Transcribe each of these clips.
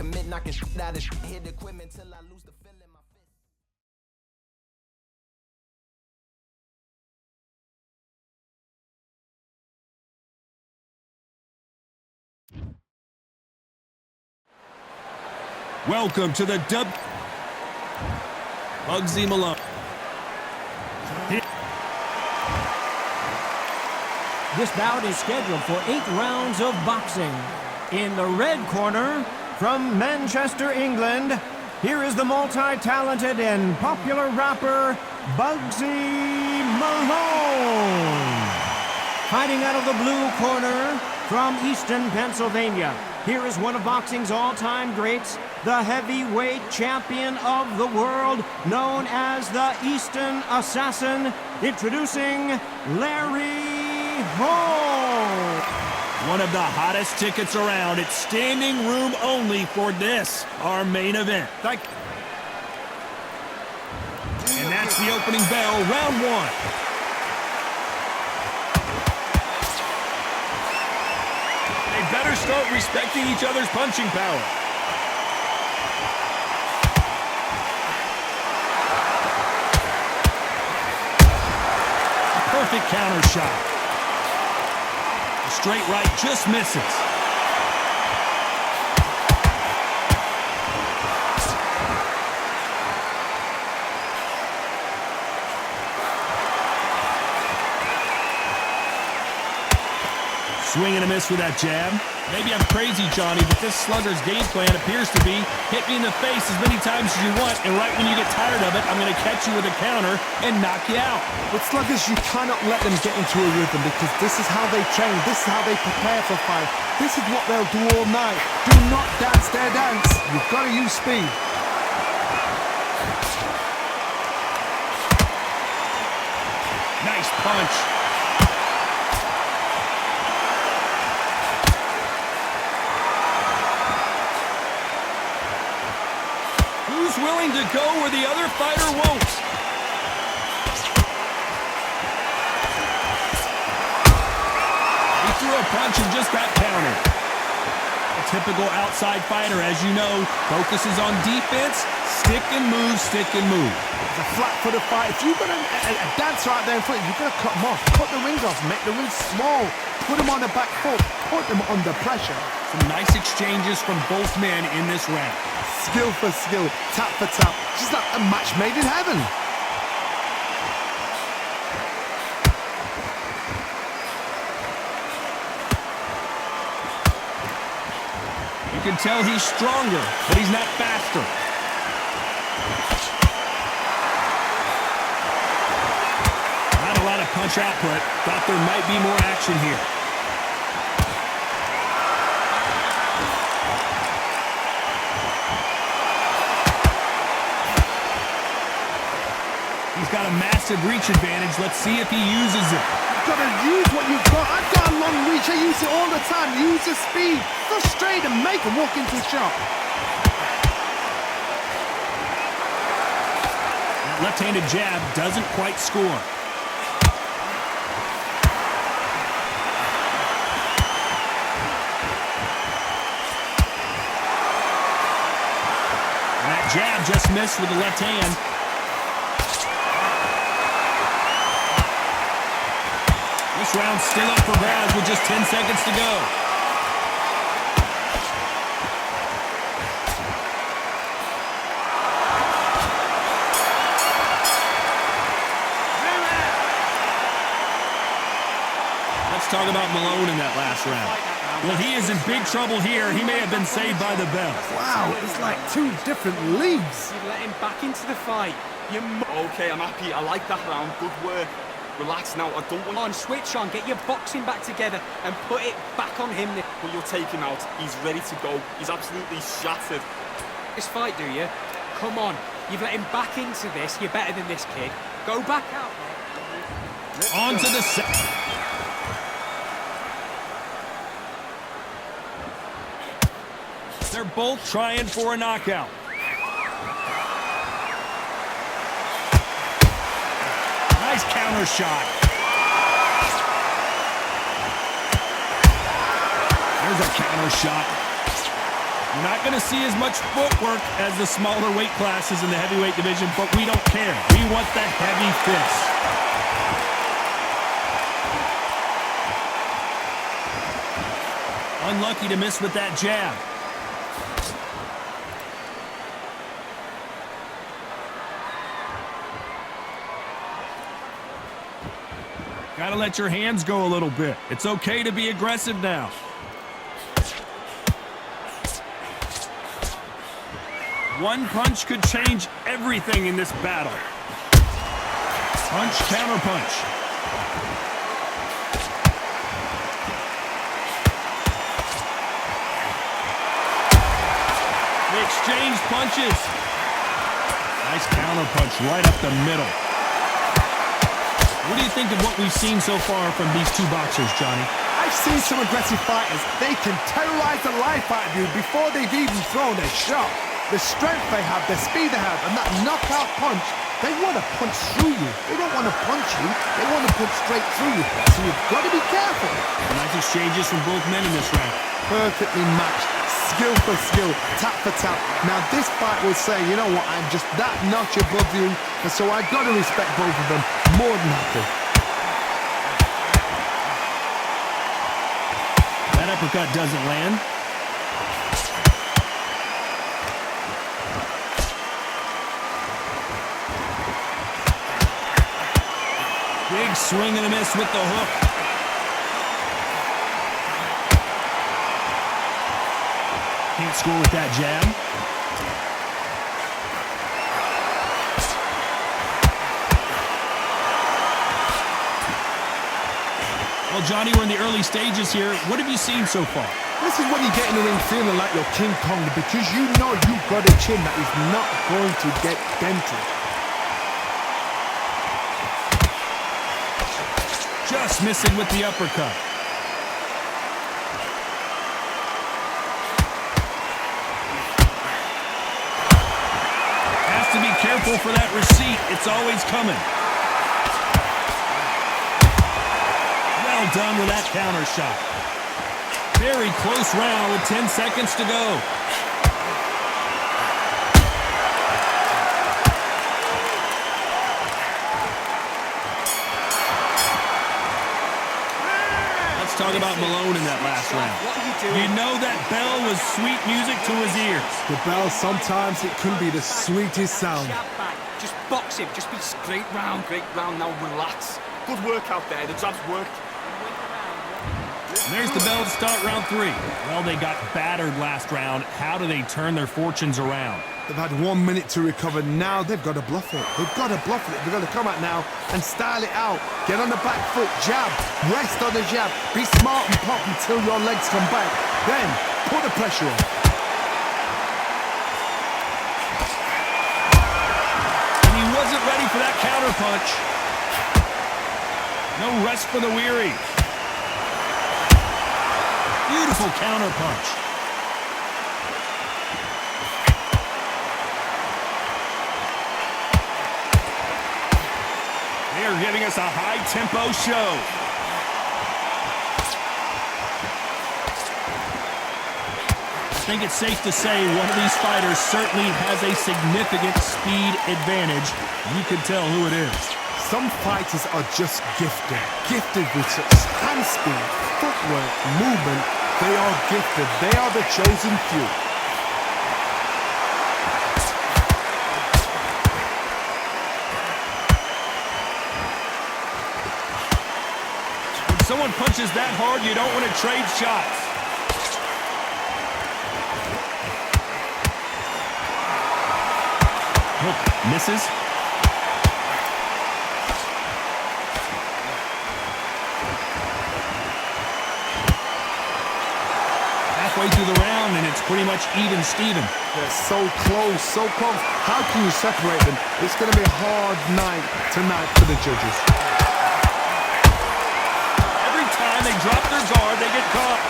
commit, knocking shit out of hit equipment till I lose the feeling in my fist. Welcome to the Bugsy Malone. This bout is scheduled for 8 rounds of boxing. In the red corner, from Manchester, England, here is the multi-talented and popular rapper, Bugsy Malone. Fighting out of the blue corner, from Easton, Pennsylvania, here is one of boxing's all-time greats, the heavyweight champion of the world, known as the Easton Assassin, introducing Larry Hall. One of the hottest tickets around. It's standing room only for this, our main event. And that's the opening bell, round 1. They better start respecting each other's punching power. A perfect counter shot. Straight right just misses. Swing and a miss with that jab. Maybe I'm crazy, Johnny, but this slugger's game plan appears to be hit me in the face as many times as you want, and right when you get tired of it, I'm going to catch you with a counter and knock you out. With sluggers, you cannot let them get into a rhythm because this is how they train, this is how they prepare for fight. This is what they'll do all night. Do not dance their dance. You've got to use speed. Nice punch. Who's willing to go where the other fighter won't? He threw a punch and just got countered. A typical outside fighter, as you know, focuses on defense, stick and move, stick and move. It's a flat-footed fight. If you've got a dancer out there in front, you've got to cut them off. Cut the rings off, make the rings small. Put them on the back foot, put them under pressure. Some nice exchanges from both men in this round. Skill for skill, tap for tap, just like a match made in heaven. You can tell he's stronger, but he's not faster. Not a lot of punch output. Thought there might be more action here. He's got a massive reach advantage. Let's see if he uses it. You've got to use what you've got. I've got a long reach. I use it all the time. Use the speed. Frustrate and make him walk into the shot. That left-handed jab doesn't quite score. And that jab just missed with the left hand. This round's still up for grabs with just 10 seconds to go. Let's talk about Malone in that last round. Well, he is in big trouble here. He may have been saved by the bell. Wow, it's like 2 different leagues. You let him back into the fight. Okay, I'm happy. I like that round. Good work. Relax now. I don't want... On, switch on. Get your boxing back together and put it back on him. Well, you'll take him out. He's ready to go. He's absolutely shattered. This fight, do you? Come on. You've let him back into this. You're better than this kid. Go back out there. On to the second. They're both trying for a knockout. Nice counter shot. There's a counter shot. You're not going to see as much footwork as the smaller weight classes in the heavyweight division, but we don't care. We want the heavy fists. Unlucky to miss with that jab. Gotta let your hands go a little bit. It's okay to be aggressive now. One punch could change everything in this battle. Punch, counter punch. They exchange punches. Nice counter punch right up the middle. What do you think of what we've seen so far from these two boxers, Johnny? I've seen some aggressive fighters. They can terrorize the life out of you before they've even thrown a shot. The strength they have, the speed they have, and that knockout punch, they want to punch through you. They don't want to punch you. They want to punch straight through you. So you've got to be careful. Nice exchanges from both men in this round. Perfectly matched. Skill for skill, tap for tap. Now this fight will say, you know what, I'm just that notch above you, and so I've got to respect both of them more than happy. That uppercut doesn't land. Big swing and a miss with the hook. Can't score with that jab. Well, Johnny, we're in the early stages here. What have you seen so far? This is when you get in the ring feeling like you're King Kong, because you know you've got a chin that is not going to get dented. Just missing with the uppercut. To be careful for that receipt. It's always coming. Well done with that counter shot. Very close round with 10 seconds to go. Let's talk about Malone in that last round. What are you doing? You know that bell was sweet music to his ears. The bell, sometimes it can be the sweetest sound. Jab back. Just box him. Just be Great round, now relax. Good work out there, the jabs worked. And there's the bell to start round 3. Well, they got battered last round. How do they turn their fortunes around? They've had 1 minute to recover. Now they've got to bluff it. They've got to bluff it. They've got to come out now and style it out. Get on the back foot, jab, rest on the jab. Be smart and pop until your legs come back. Then put the pressure on. And he wasn't ready for that counter punch. No rest for the weary. Beautiful counter punch. They are giving us a high-tempo show. I think it's safe to say one of these fighters certainly has a significant speed advantage. You can tell who it is. Some fighters are just gifted. Gifted with such hand speed, footwork, movement. They are gifted. They are the chosen few. When someone punches that hard, you don't want to trade shots. Hook misses. Halfway through the round, and it's pretty much even Steven. They're so close, so close. How can you separate them? It's going to be a hard night tonight for the judges. Every time they drop their guard, they get caught.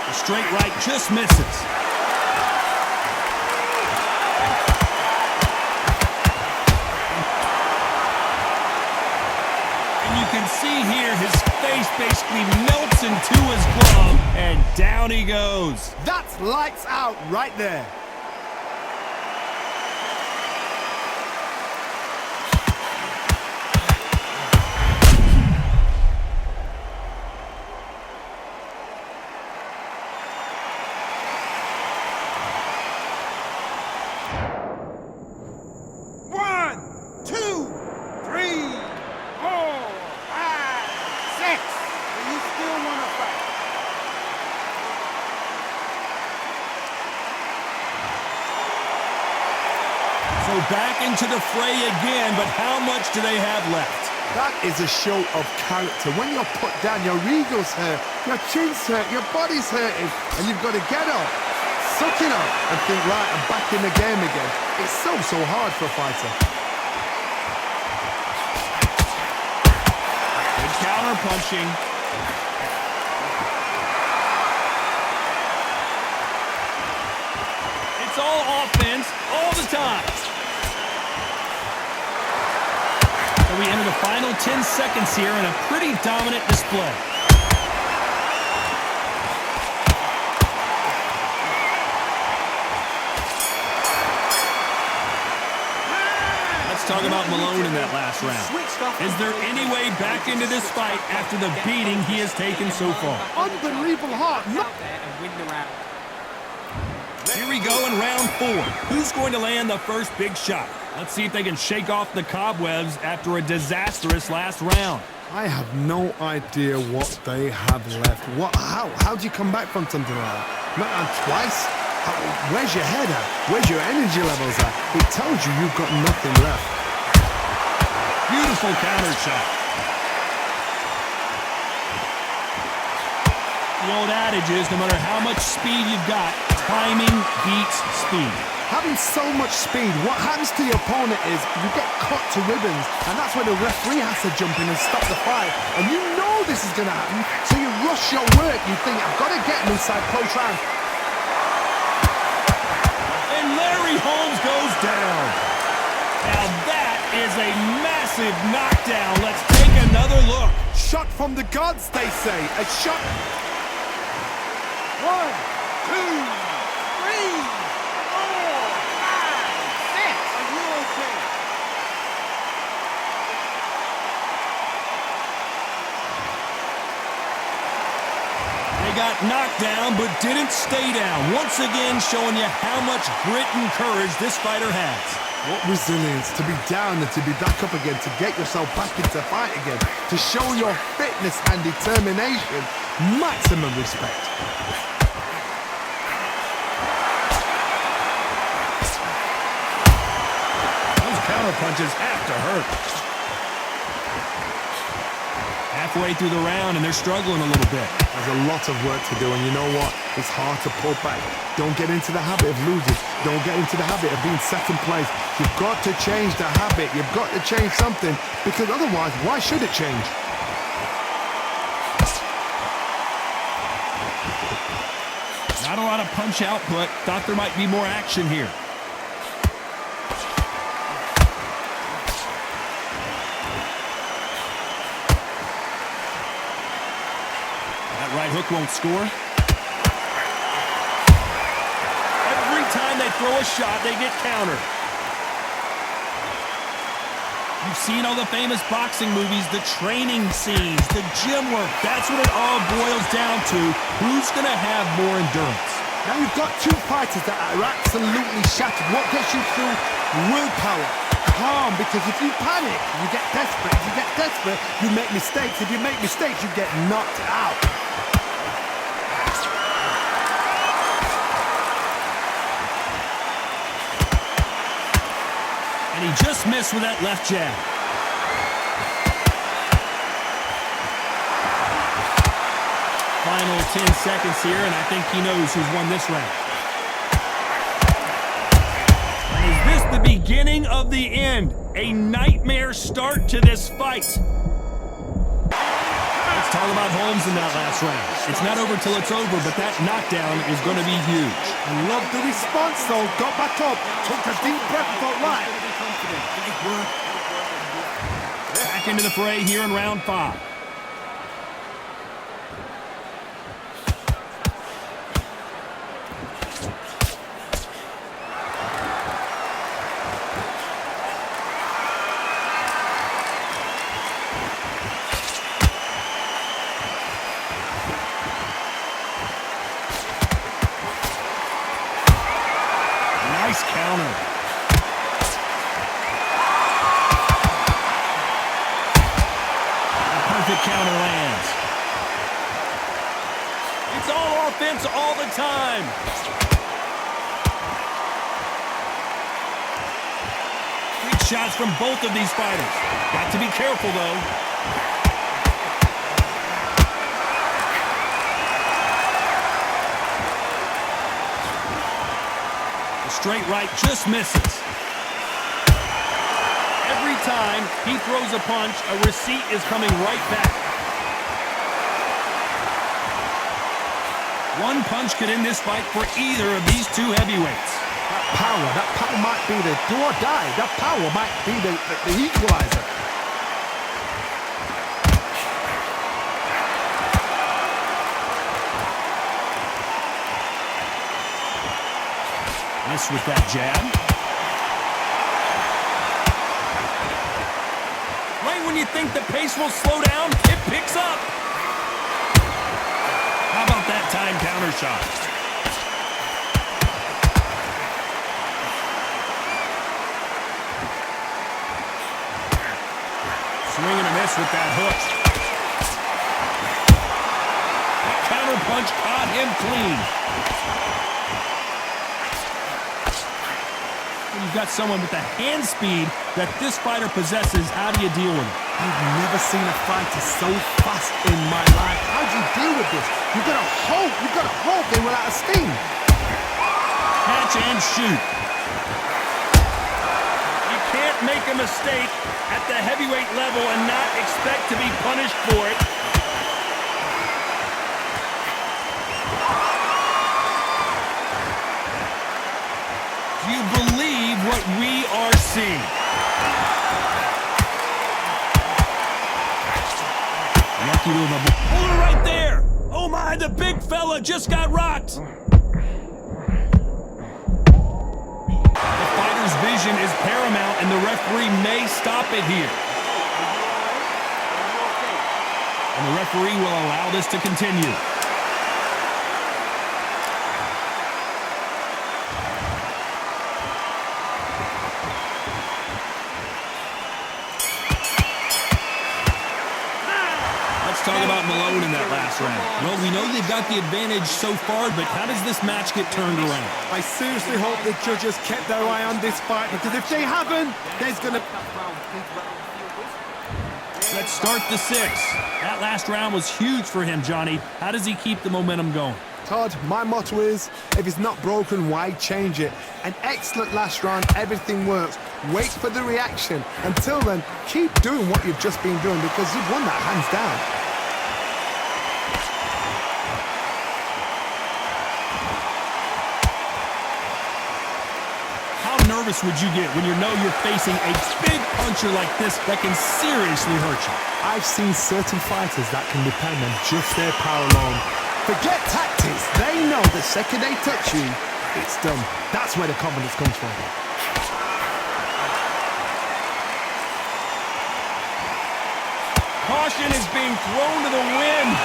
The straight right just misses. can see here, his face basically melts into his glove, and down he goes. That's lights out right there. So back into the fray again, but how much do they have left? That is a show of character. When you're put down, your ego's hurt, your chin's hurt, your body's hurting, and you've got to get up, suck it up, and think, right, I'm back in the game again. It's so hard for a fighter. Good counter punching. It's all offense all the time. So we enter the final 10 seconds here in a pretty dominant display. Let's talk about Malone in that last round. Is there any way back into this fight after the beating he has taken so far? Unbelievable heart. Out there and win the round. Here we go in round 4. Who's going to land the first big shot? Let's see if they can shake off the cobwebs after a disastrous last round. I have no idea what they have left. How do you come back from something like that? Not on twice? Where's your head at? Where's your energy levels at? It tells you you've got nothing left. Beautiful counter shot. The old adage is no matter how much speed you've got, timing beats speed. Having so much speed, what happens to your opponent is you get cut to ribbons, and that's where the referee has to jump in and stop the fight. And you know this is going to happen, so you rush your work. You think, I've got to get him inside close round. And Larry Holmes goes down. Now that is a massive knockdown. Let's take another look. Shot from the gods, they say. A shot. 1, 2, 3, 4, 5, 6. Are you okay? They got knocked down but didn't stay down. Once again showing you how much grit and courage this fighter has. What resilience to be down and to be back up again, to get yourself back into fight again, to show your fitness and determination. Maximum respect. Those counter punches have to hurt. Halfway through the round and they're struggling a little bit. There's a lot of work to do, and you know what? It's hard to pull back. Don't get into the habit of losing. Don't get into the habit of being second place. You've got to change the habit. You've got to change something, because otherwise, why should it change? Not a lot of punch output. Thought there might be more action here. That right hook won't score. Every time they throw a shot, they get countered. You've seen all the famous boxing movies, the training scenes, the gym work. That's what it all boils down to. Who's going to have more endurance? Now you've got two fighters that are absolutely shattered. What gets you through? Willpower. Calm, because if you panic, you get desperate. If you get desperate, you make mistakes. If you make mistakes, you get knocked out. And he just missed with that left jab. Final 10 seconds here, and I think he knows who's won this round. And is this the beginning of the end? A nightmare start to this fight. Let's talk about Holmes in that last round. It's not over till it's over, but that knockdown is going to be huge. I love the response, though. Got back up, took a deep breath, thought, right. Back back into the fray here in round 5. Nice counter. Perfect counter lands. It's all offense all the time. Big shots from both of these fighters. Got to be careful, though. The straight right just misses. Every time he throws a punch, a receipt is coming right back. One punch could end this fight for either of these two heavyweights. That power might be the do or die. That power might be the equalizer. Miss with that jab. When you think the pace will slow down, it picks up. How about that time counter shot? Swing and a miss with that hook. That counter punch caught him clean. When you've got someone with the hand speed that this fighter possesses, how do you deal with it? I've never seen a fighter so fast in my life. How do you deal with this? You've got to hope they run out of steam. Catch and shoot. You can't make a mistake at the heavyweight level and not expect to be punished for it. Do you believe what we are seeing? Lucky move. Hold it right there. Oh my, the big fella just got rocked. The fighter's vision is paramount and the referee may stop it here. And the referee will allow this to continue. Talk about Malone in that last round. Well, we know they've got the advantage so far, but how does this match get turned around? I seriously hope the judges kept their eye on this fight, because if they haven't, there's going to... Let's start the 6th. That last round was huge for him, Johnny. How does he keep the momentum going? Todd, my motto is, if it's not broken, why change it? An excellent last round, everything works. Wait for the reaction. Until then, keep doing what you've just been doing, because you've won that hands down. Nervous would you get when you know you're facing a big puncher like this that can seriously hurt you? I've seen certain fighters that can depend on just their power alone. Forget tactics. They know the second they touch you, it's done. That's where the confidence comes from. Caution is being thrown to the wind.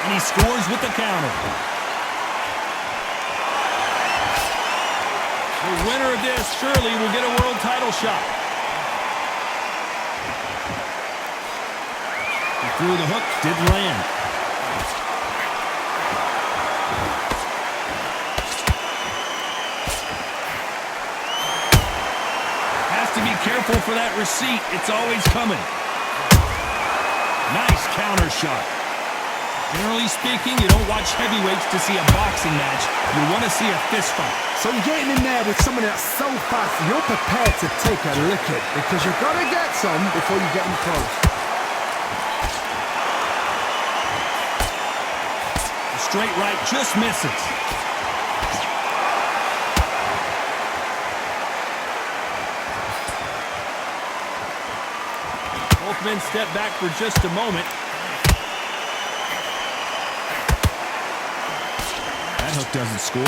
And he scores with the counter. The winner of this surely will get a world title shot. He threw the hook, didn't land. Has to be careful for that receipt. It's always coming. Nice counter shot. Generally speaking, you don't watch heavyweights to see a boxing match. You want to see a fist fight. So you're getting in there with someone that's so fast, you're prepared to take a licking, because you've got to get some before you get them close. The straight right just misses. been stepped back for just a moment. That hook doesn't score.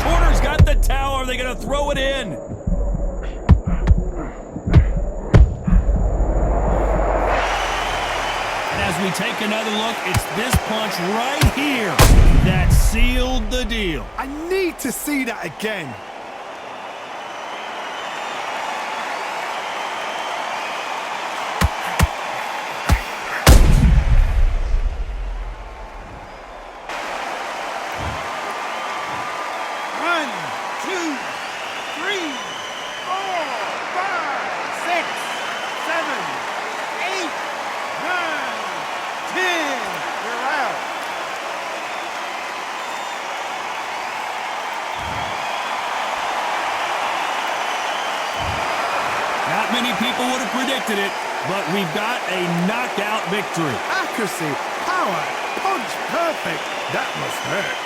Corner's got the towel. Are they going to throw it in? As we take another look, it's this punch right here that sealed the deal. I need to see that again. One, two, three, 4, 5, 6, 7, 8, 9, 10. You're out. Not many people would have predicted it, but we've got a knockout victory. Accuracy, power, punch perfect. That must hurt.